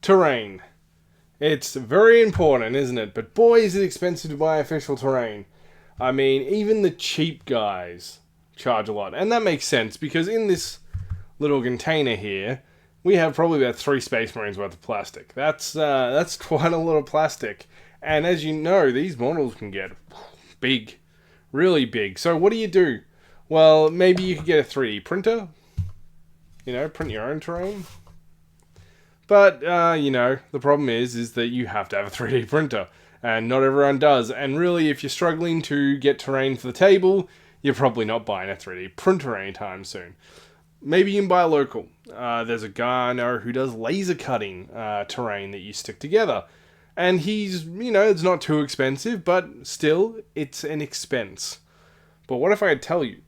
Terrain. It's very important, isn't it? But boy, is it expensive to buy official terrain. I mean, even the cheap guys charge a lot. And that makes sense, because in this little container here, we have probably about 3 Space Marines worth of plastic. That's quite a lot of plastic. And as you know, these models can get big. Really big. So what do? Well, maybe you could get a 3D printer. You know, print your own terrain. But, you know, the problem is that you have to have a 3D printer. And not everyone does. And really, if you're struggling to get terrain for the table, you're probably not buying a 3D printer anytime soon. Maybe you can buy a local. There's a guy I know who does laser cutting terrain that you stick together. And he's, you know, it's not too expensive, but still, it's an expense. But what if I could tell you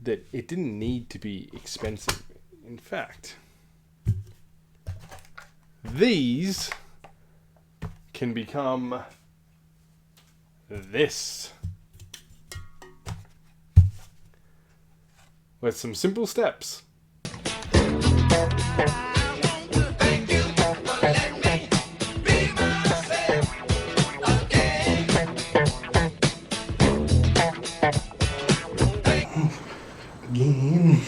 that it didn't need to be expensive? In fact, these can become this with some simple steps. Again.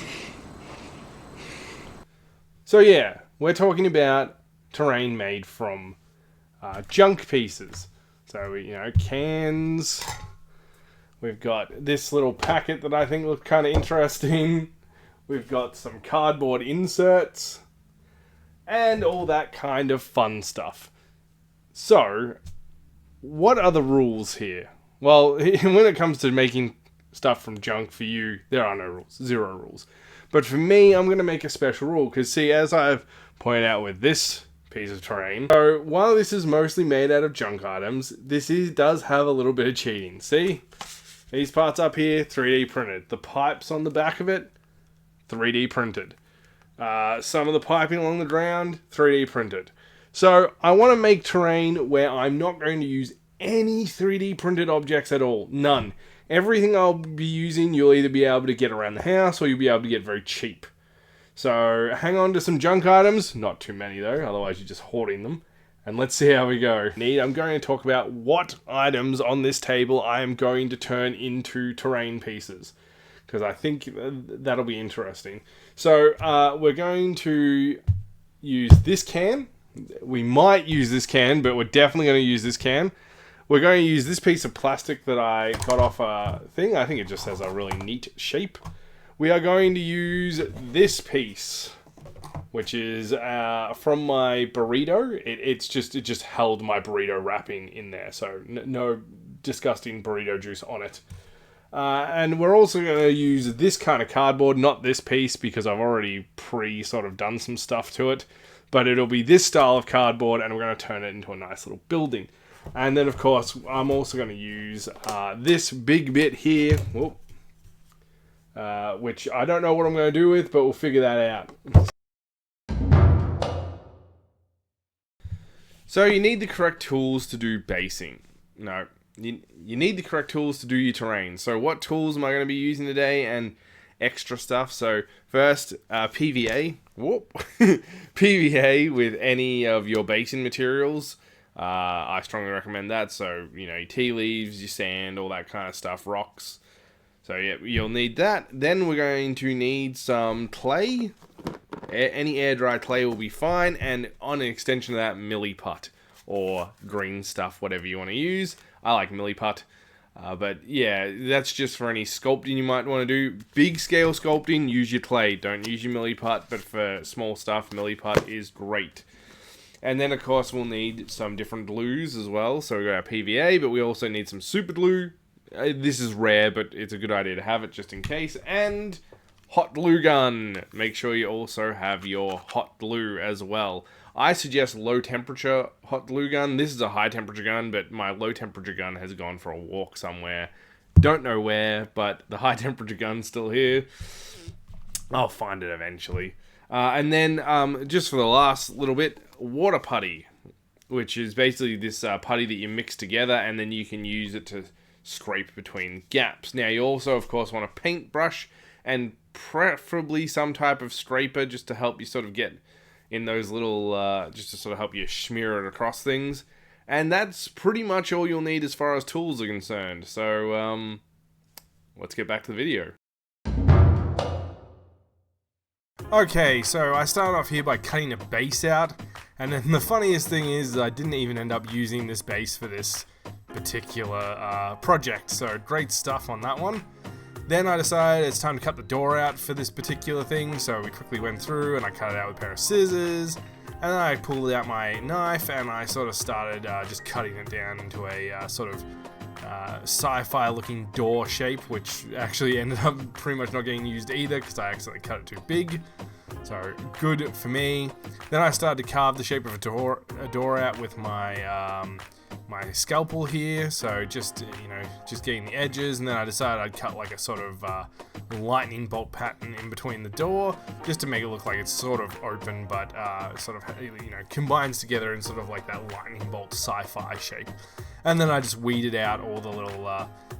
So yeah, we're talking about terrain made from junk pieces. So, you know, cans. We've got this little packet that I think looked kind of interesting. We've got some cardboard inserts. And all that kind of fun stuff. So, what are the rules here? Well, when it comes to making stuff from junk for you, there are no rules. 0 rules. But for me, I'm going to make a special rule. Because, see, as I've pointed out with this piece of terrain, so while this is mostly made out of junk items, does have a little bit of cheating. See? These parts up here, 3D printed. The pipes on the back of it, 3D printed. Some of the piping along the ground, 3D printed. So I want to make terrain where I'm not going to use any 3D printed objects at all. None. Everything I'll be using, you'll either be able to get around the house or you'll be able to get very cheap. So hang on to some junk items. Not too many though, otherwise you're just hoarding them. And let's see how we go. I'm going to talk about what items on this table I am going to turn into terrain pieces, because I think that'll be interesting. So we're going to use this can. We might use this can, but we're definitely going to use this can. We're going to use this piece of plastic that I got off a thing. I think it just has a really neat shape. We are going to use this piece, which is from my burrito. It just held my burrito wrapping in there, so no disgusting burrito juice on it. And we're also going to use this kind of cardboard, not this piece, because I've already sort of done some stuff to it. But it'll be this style of cardboard, and we're going to turn it into a nice little building. And then, of course, I'm also going to use this big bit here, which I don't know what I'm going to do with, but we'll figure that out. So you need the correct tools to do basing. No, you need the correct tools to do your terrain. So what tools am I going to be using today and extra stuff? So first, PVA. PVA with any of your basing materials. I strongly recommend that. So, you know, your tea leaves, your sand, all that kind of stuff, rocks. So yeah, you'll need that. Then we're going to need some clay. Any air dry clay will be fine, and on an extension of that, milliput or green stuff, whatever you want to use. I like milliput, but yeah, that's just for any sculpting you might want to do. Big scale sculpting, use your clay. Don't use your milliput, but for small stuff, milliput is great. And then, of course, we'll need some different glues as well. So we've got our PVA, but we also need some super glue. This is rare, but it's a good idea to have it just in case. And hot glue gun. Make sure you also have your hot glue as well. I suggest low temperature hot glue gun. This is a high temperature gun, but my low temperature gun has gone for a walk somewhere. Don't know where, but the high temperature gun's still here. I'll find it eventually. And then, just for the last little bit, water putty, which is basically this putty that you mix together, and then you can use it to scrape between gaps. Now, you also, of course, want a paintbrush, and preferably some type of scraper, just to help you sort of get, in those little, just to sort of help you smear it across things. And that's pretty much all you'll need as far as tools are concerned. So, let's get back to the video. Okay, so I started off here by cutting a base out, and then the funniest thing is I didn't even end up using this base for this particular project, so great stuff on that one. Then I decided it's time to cut the door out for this particular thing, so we quickly went through and I cut it out with a pair of scissors, and then I pulled out my knife and I sort of started just cutting it down into a sort of sci-fi looking door shape, which actually ended up pretty much not getting used either because I accidentally cut it too big. So good for me. Then I started to carve the shape of a door out with my my scalpel here. So just just getting the edges, and then I decided I'd cut like a sort of lightning bolt pattern in between the door, just to make it look like it's sort of open, but sort of combines together in sort of like that lightning bolt sci-fi shape. And then I just weeded out all the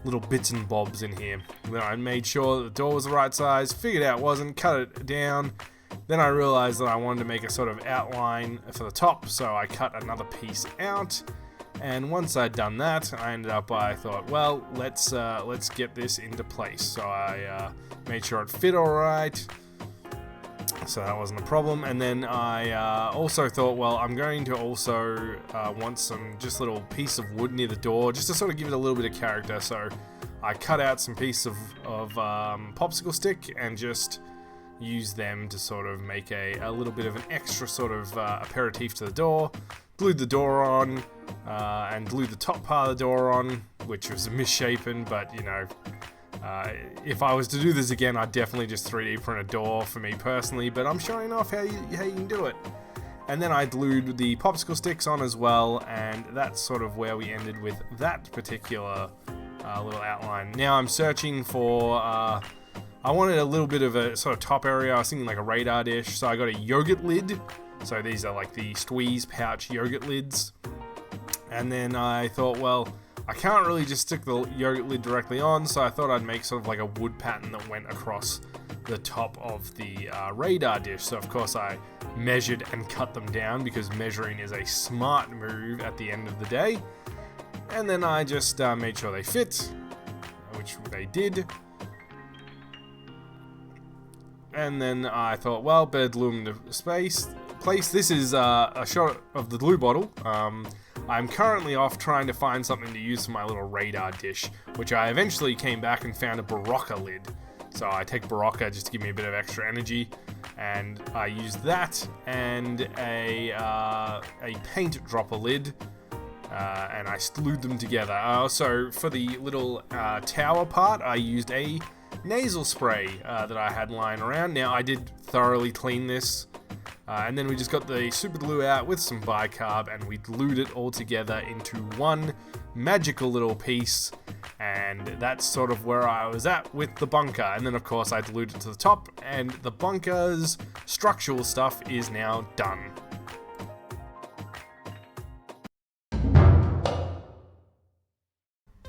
little bits and bobs in here. And then I made sure that the door was the right size, figured out it wasn't, cut it down. Then I realized that I wanted to make a sort of outline for the top, so I cut another piece out. And once I'd done that, I thought, well, let's get this into place. So I made sure it fit all right. So that wasn't a problem. And then I also thought, well, I'm going to also want some just little piece of wood near the door, just to sort of give it a little bit of character. So I cut out some piece of popsicle stick and just use them to sort of make a little bit of an extra sort of aperitif to the door. Glued the door on and glued the top part of the door on, which was misshapen, but if I was to do this again, I'd definitely just 3D print a door for me personally, but I'm showing off how you can do it. And then I glued the popsicle sticks on as well, and that's sort of where we ended with that particular little outline. Now I'm searching for, I wanted a little bit of a sort of top area. I was thinking like a radar dish, so I got a yogurt lid. So these are like the squeeze pouch yogurt lids. And then I thought, well, I can't really just stick the yogurt lid directly on, so I thought I'd make sort of like a wood pattern that went across the top of the radar dish. So of course I measured and cut them down, because measuring is a smart move at the end of the day. And then I just made sure they fit, which they did. And then I thought, well, better glue them into place. This is a shot of the glue bottle. I'm currently off trying to find something to use for my little radar dish, which I eventually came back and found a Barocca lid. So I take Barocca just to give me a bit of extra energy, and I used that and a paint dropper lid, and I glued them together. So for the little tower part, I used a nasal spray that I had lying around. Now I did thoroughly clean this. And then we just got the super glue out with some bicarb, and we glued it all together into one magical little piece. And that's sort of where I was at with the bunker. And then of course I glued it to the top, and the bunker's structural stuff is now done.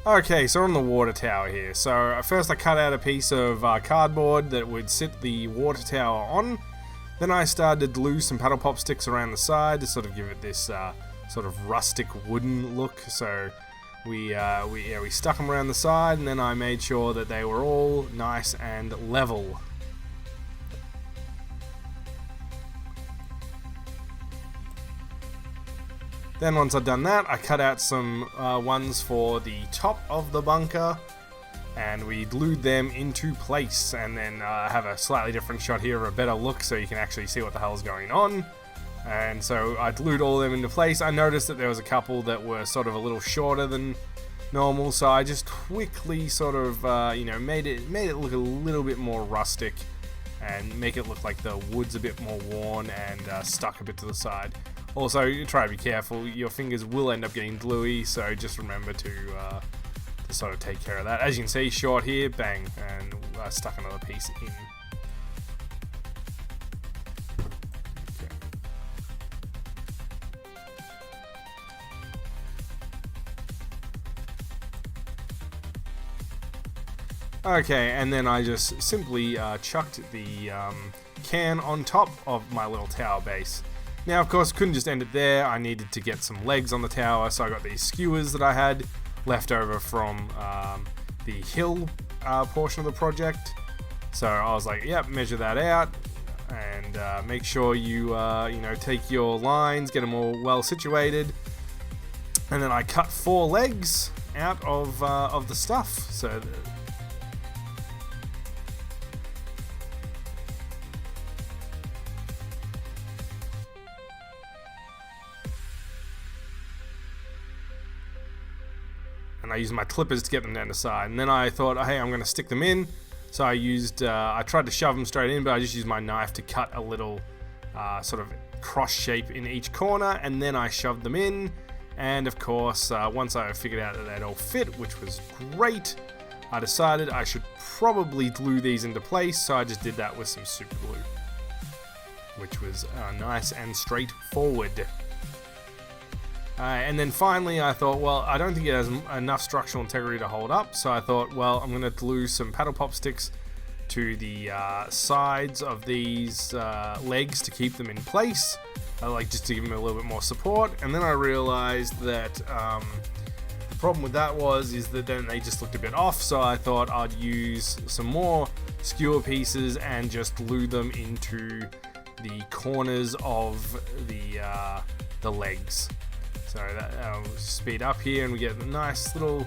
Okay, so we're on the water tower here. So first I cut out a piece of cardboard that would sit the water tower on. Then I started to glue some paddle pop sticks around the side to sort of give it this sort of rustic wooden look. So we stuck them around the side, and then I made sure that they were all nice and level. Then once I'd done that, I cut out some ones for the top of the bunker, and we glued them into place. And then I have a slightly different shot here of a better look so you can actually see what the hell's going on. And so I glued all of them into place. I noticed that there was a couple that were sort of a little shorter than normal, so I just quickly sort of made it look a little bit more rustic and make it look like the wood's a bit more worn and stuck a bit to the side. Also, you try to be careful, your fingers will end up getting gluey, so just remember to sort of take care of that. As you can see, short here, bang, and stuck another piece in. Okay, and then I just simply chucked the can on top of my little tower base. Now, of course, couldn't just end it there. I needed to get some legs on the tower, so I got these skewers that I had left over from the hill portion of the project. So I was like, yep, measure that out, and make sure you take your lines, get them all well situated, and then I cut 4 legs out of the stuff. So. And I used my clippers to get them down the side. And then I thought, hey, I'm going to stick them in. So I tried to shove them straight in, but I just used my knife to cut a little sort of cross shape in each corner. And then I shoved them in. And of course, once I figured out that they'd all fit, which was great, I decided I should probably glue these into place. So I just did that with some super glue, which was nice and straightforward. And then finally I thought, well, I don't think it has enough structural integrity to hold up, so I thought, well, I'm going to glue some paddle pop sticks to the sides of these legs to keep them in place, like just to give them a little bit more support. And then I realized that the problem with that is that then they just looked a bit off, so I thought I'd use some more skewer pieces and just glue them into the corners of the legs. So that we'll speed up here and we get a nice little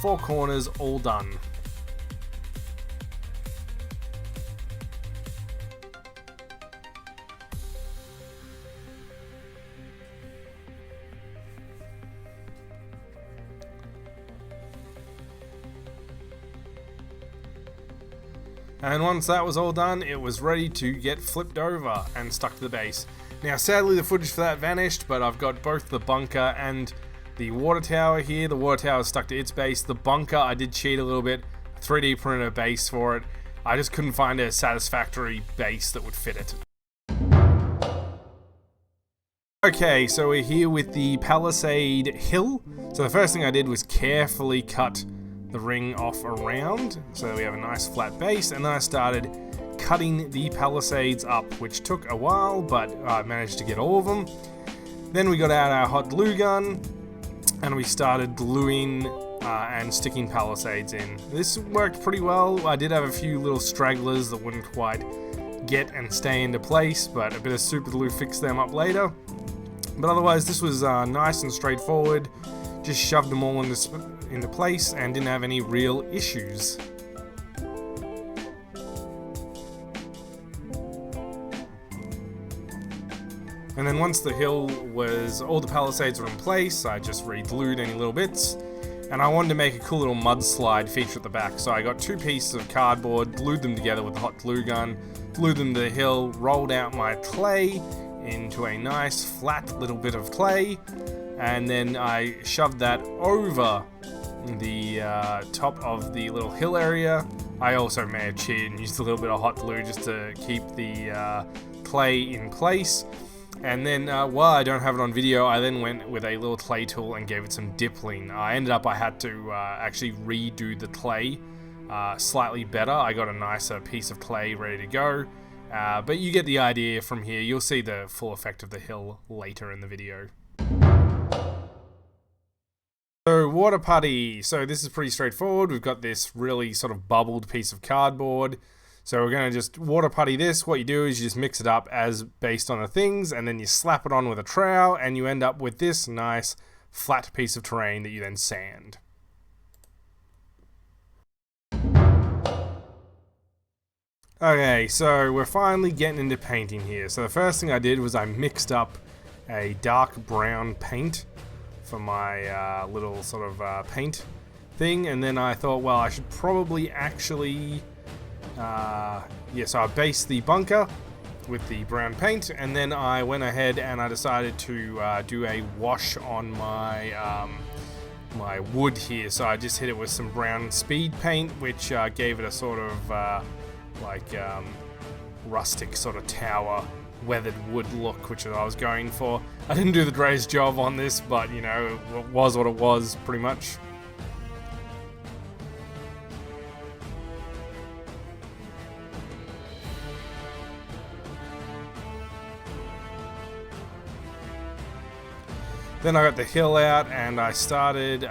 4 corners all done. And once that was all done, it was ready to get flipped over and stuck to the base. Now, sadly, the footage for that vanished, but I've got both the bunker and the water tower here. The water tower is stuck to its base. The bunker, I did cheat a little bit, 3D printed a base for it. I just couldn't find a satisfactory base that would fit it. Okay, so we're here with the Palisade Hill. So the first thing I did was carefully cut the ring off around, so we have a nice flat base, and then I started cutting the palisades up, which took a while, but I managed to get all of them. Then we got out our hot glue gun and we started gluing and sticking palisades in. This worked pretty well. I did have a few little stragglers that wouldn't quite get and stay into place, but a bit of super glue fixed them up later. But otherwise, this was nice and straightforward. Just shoved them all into place and didn't have any real issues. And then once the hill was, all the palisades were in place, I just re-glued any little bits. And I wanted to make a cool little mudslide feature at the back, so I got 2 pieces of cardboard, glued them together with the hot glue gun, glued them to the hill, rolled out my clay into a nice flat little bit of clay, and then I shoved that over the top of the little hill area. I also may have cheated and used a little bit of hot glue just to keep the clay in place. And then, while I don't have it on video, I then went with a little clay tool and gave it some dippling. I had to actually redo the clay slightly better. I got a nicer piece of clay ready to go. But you get the idea from here. You'll see the full effect of the hill later in the video. So, water putty. So this is pretty straightforward. We've got this really sort of bubbled piece of cardboard. So we're going to just water putty this. What you do is you just mix it up as based on the things, and then you slap it on with a trowel, and you end up with this nice flat piece of terrain that you then sand. Okay, so we're finally getting into painting here. So the first thing I did was I mixed up a dark brown paint for my little sort of paint thing, and then I thought, well, I should probably actually so I based the bunker with the brown paint, and then I went ahead and I decided to do a wash on my my wood here. So I just hit it with some brown speed paint, which gave it a sort of rustic sort of tower weathered wood look, which I was going for. I didn't do the greatest job on this, but you know, it was what it was pretty much. Then I got the hill out and I started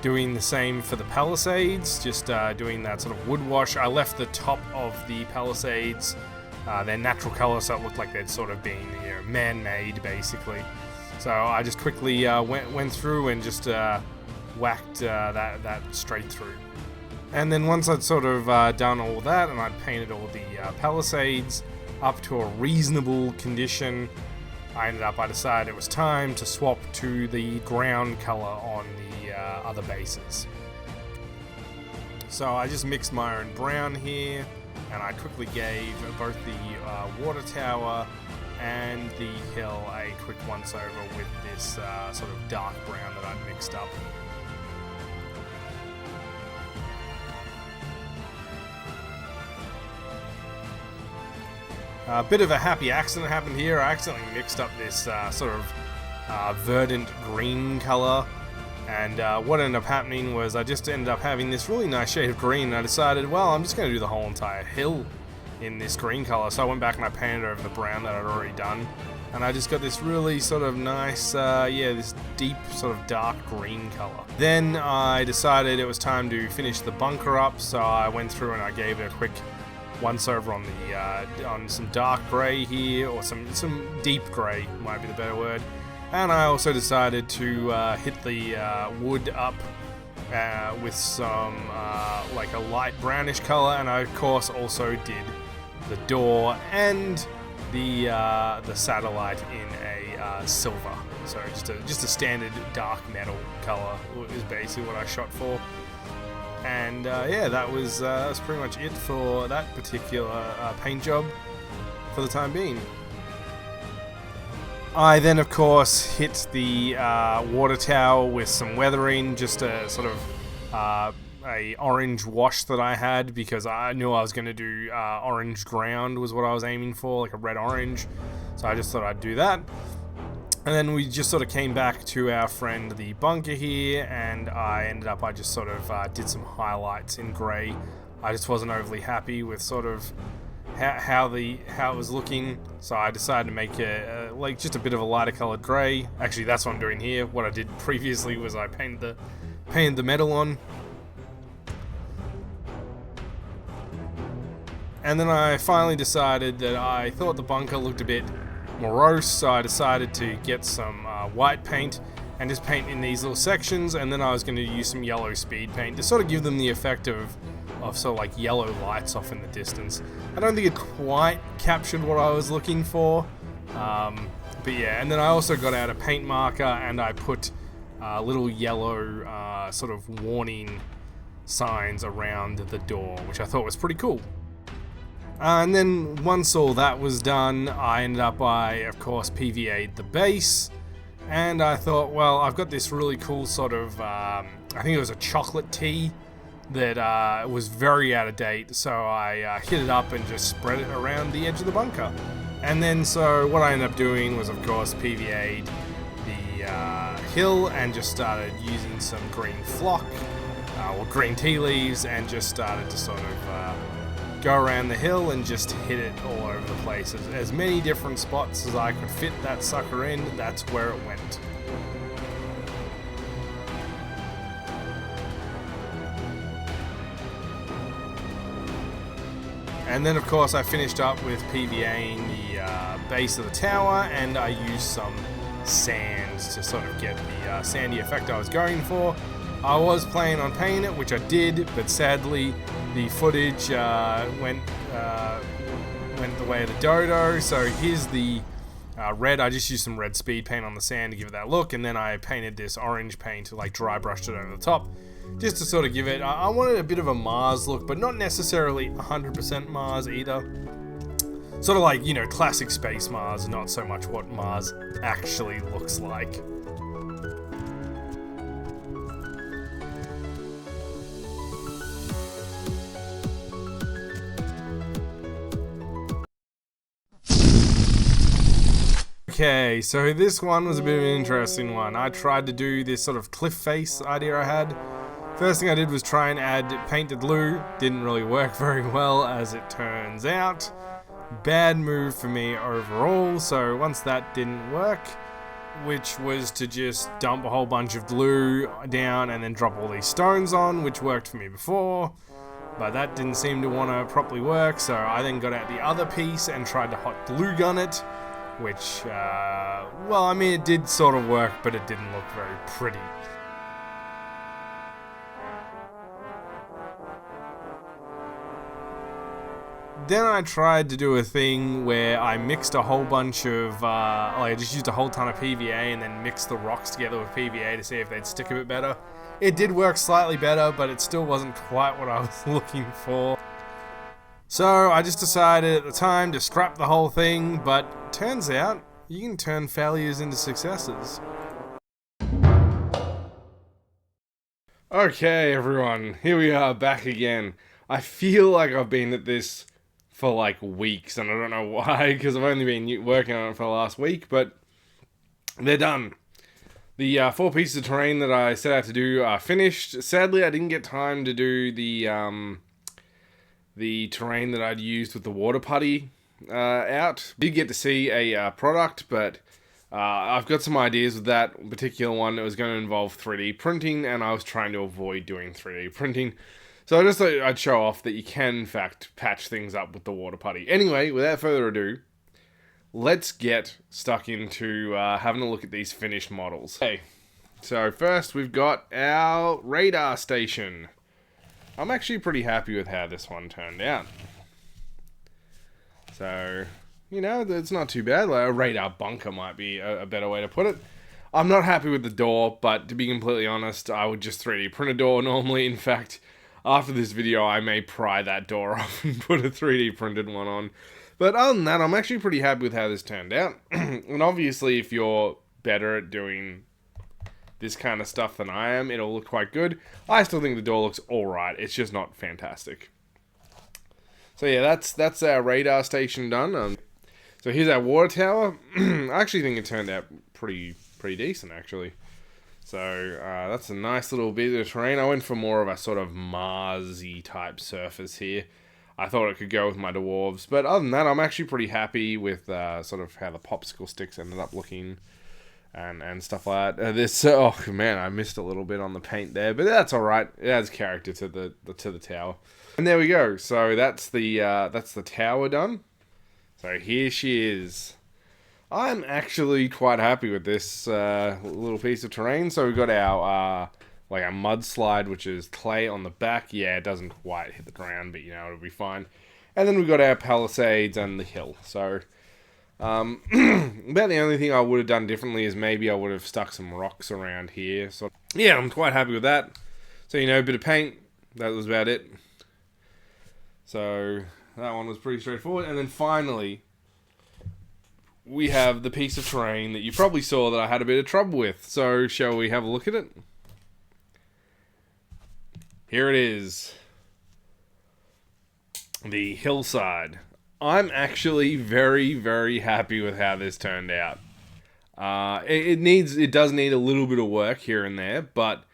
doing the same for the palisades, just doing that sort of wood wash. I left the top of the palisades their natural color, so it looked like they'd sort of been, you know, man-made basically. So I just quickly went through and just whacked that straight through. And then once I'd sort of done all that and I'd painted all the palisades up to a reasonable condition, I decided it was time to swap to the ground color on the other bases. So I just mixed my own brown here, and I quickly gave both the water tower and the hill a quick once over with this sort of dark brown that I'd mixed up. A bit of a happy accident happened here. I accidentally mixed up this sort of verdant green color, and what ended up happening was I just ended up having this really nice shade of green, and I decided, well, I'm just going to do the whole entire hill in this green color. So I went back and I painted over the brown that I'd already done, and I just got this really sort of nice, this deep sort of dark green color. Then I decided it was time to finish the bunker up, so I went through and I gave it a quick once over on the on some dark grey here, or some deep grey might be the better word. And I also decided to hit the wood up with some like a light brownish color, and I of course also did the door and the satellite in a silver. So just a standard dark metal color is basically what I shot for. And yeah, that was pretty much it for that particular paint job for the time being. I then, of course, hit the water tower with some weathering, just a sort of a orange wash that I had, because I knew I was going to do orange ground was what I was aiming for, like a red-orange. So I just thought I'd do that. And then we just sort of came back to our friend the bunker here, and I just sort of did some highlights in grey. I just wasn't overly happy with sort of how it was looking, so I decided to make like just a bit of a lighter coloured grey. Actually, that's what I'm doing here. What I did previously was I painted the metal on. And then I finally decided that I thought the bunker looked a bit morose, so I decided to get some white paint and just paint in these little sections, and then I was going to use some yellow speed paint to sort of give them the effect of sort of like yellow lights off in the distance. I don't think it quite captured what I was looking for, but yeah. And then I also got out a paint marker and I put little yellow sort of warning signs around the door, which I thought was pretty cool. And then once all that was done, I ended up of course, PVA'd the base. And I thought, well, I've got this really cool sort of, I think it was a chocolate tea that was very out of date. So I hit it up and just spread it around the edge of the bunker. And then so what I ended up doing was, of course, PVA'd the hill and just started using some green flock, or green tea leaves, and just started to sort of go around the hill and just hit it all over the place. As many different spots as I could fit that sucker in, that's where it went. And then of course I finished up with PVAing the base of the tower, and I used some sand to sort of get the sandy effect I was going for. I was planning on painting it, which I did, but sadly the footage went the way of the dodo. So here's the red. I just used some red speed paint on the sand to give it that look, and then I painted this orange paint, like dry brushed it over the top, just to sort of give it, I wanted a bit of a Mars look, but not necessarily 100% Mars either. Sort of like, you know, classic space Mars, not so much what Mars actually looks like. Okay, so this one was a bit of an interesting one. I tried to do this sort of cliff face idea I had. First thing I did was try and add painted glue. Didn't really work very well, as it turns out. Bad move for me overall, so once that didn't work, which was to just dump a whole bunch of glue down and then drop all these stones on, which worked for me before. But that didn't seem to want to properly work, so I then got out the other piece and tried to hot glue gun it, which, well, I mean, it did sort of work, but it didn't look very pretty. Then I tried to do a thing where I mixed a whole bunch of, I just used a whole ton of PVA and then mixed the rocks together with PVA to see if they'd stick a bit better. It did work slightly better, but it still wasn't quite what I was looking for. So I just decided at the time to scrap the whole thing, but turns out you can turn failures into successes. Okay, everyone, here we are back again. I feel like I've been at this for like weeks, and I don't know why, because I've only been working on it for the last week, but they're done. The 4 pieces of terrain that I set out to do are finished. Sadly, I didn't get time to do the terrain that I'd used with the water putty out. Did get to see a product, but I've got some ideas with that particular one. It was going to involve 3D printing, and I was trying to avoid doing 3D printing. So I just thought I'd show off that you can, in fact, patch things up with the water putty. Anyway, without further ado, let's get stuck into having a look at these finished models. Okay, so first we've got our radar station. I'm actually pretty happy with how this one turned out. So, you know, it's not too bad. Like a radar bunker might be a better way to put it. I'm not happy with the door, but to be completely honest, I would just 3D print a door normally. In fact, after this video, I may pry that door off and put a 3D printed one on. But other than that, I'm actually pretty happy with how this turned out. And obviously, if you're better at doing this kind of stuff than I am, it'll look quite good. I still think the door looks alright. It's just not fantastic. So yeah, that's our radar station done. So here's our water tower. I actually think it turned out pretty decent, actually. So that's a nice little bit of terrain. I went for more of a sort of Mars-y type surface here. I thought it could go with my dwarves. But other than that, I'm actually pretty happy with sort of how the popsicle sticks ended up looking and stuff like that. Oh man, I missed a little bit on the paint there, but that's all right. It adds character to the tower. And there we go. So that's the tower done. So here she is. I'm actually quite happy with this little piece of terrain. So we've got our like a mudslide, which is clay on the back. Yeah, it doesn't quite hit the ground, but you know, it'll be fine. And then we've got our palisades and the hill. So about the only thing I would have done differently is maybe I would have stuck some rocks around here. So yeah, I'm quite happy with that. So, you know, a bit of paint. That was about it. So that one was pretty straightforward. And then finally, we have the piece of terrain that you probably saw that I had a bit of trouble with. So shall we have a look at it? Here it is. The hillside. I'm actually very, very happy with how this turned out. It does need a little bit of work here and there, but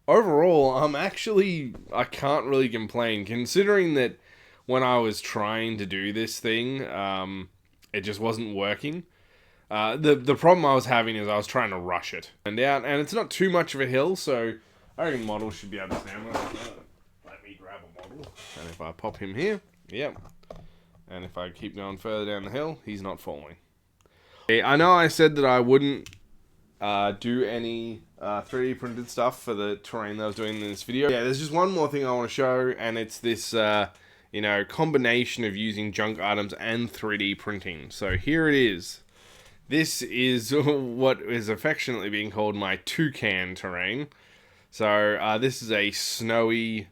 overall, I can't really complain, considering that when I was trying to do this thing, it just wasn't working. The problem I was having is I was trying to rush it and it's not too much of a hill, so I reckon models should be able to stand. Let me grab a model, and if I pop him here, yep. And if I keep going further down the hill, he's not falling. I know I said that I wouldn't do any 3D printed stuff for the terrain that I was doing in this video. Yeah, there's just one more thing I want to show, and it's this, you know, combination of using junk items and 3D printing. So here it is. This is what is affectionately being called my toucan terrain. So this is a snowy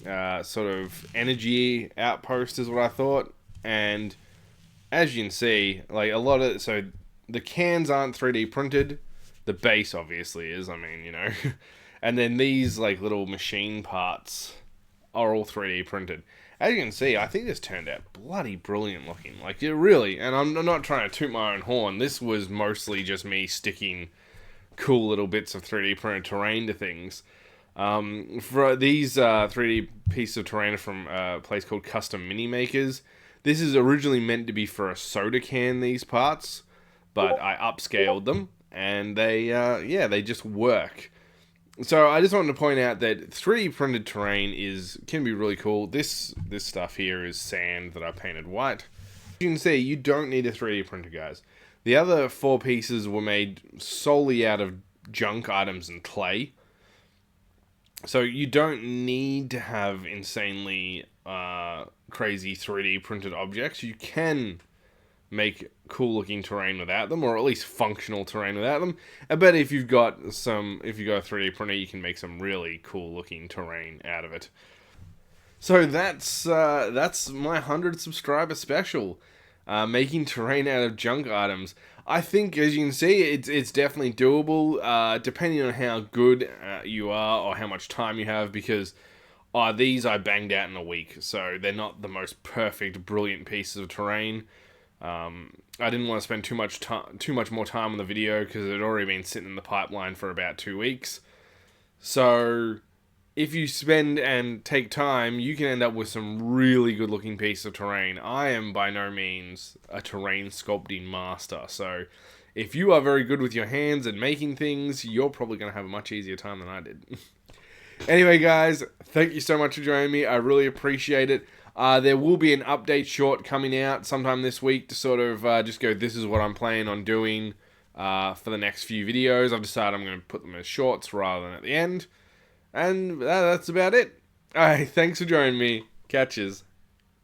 sort of energy outpost is what I thought. And as you can see, like so the cans aren't 3D printed. The base obviously is, I mean, you know. And then these like little machine parts are all 3D printed. As you can see, I think this turned out bloody brilliant looking. Like, it really, and I'm not trying to toot my own horn. This was mostly just me sticking cool little bits of 3D printed terrain to things. For these 3D pieces of terrain from a place called Custom Mini Makers, this is originally meant to be for a soda can, these parts, but I upscaled them. and they just work. So I just wanted to point out that 3D printed terrain can be really cool. This stuff here is sand that I painted white. You can see you don't need a 3D printer, guys. The other 4 pieces were made solely out of junk items and clay. So you don't need to have insanely crazy 3D printed objects. You can make cool looking terrain without them, or at least functional terrain without them. I bet if you've got a 3D printer, you can make some really cool looking terrain out of it. So that's my 100 subscriber special, making terrain out of junk items. I think, as you can see, it's definitely doable, depending on how good you are or how much time you have, because these I banged out in a week, so they're not the most perfect, brilliant pieces of terrain. I didn't want to spend too much more time on the video because it had already been sitting in the pipeline for about 2 weeks. So if you spend and take time, you can end up with some really good looking piece of terrain. I am by no means a terrain sculpting master, so if you are very good with your hands and making things, you're probably going to have a much easier time than I did. Anyway, guys, thank you so much for joining me. I really appreciate it. There will be an update short coming out sometime this week to sort of just go, this is what I'm planning on doing for the next few videos. I've decided I'm going to put them as shorts rather than at the end. And that's about it. Alright, thanks for joining me. Catches.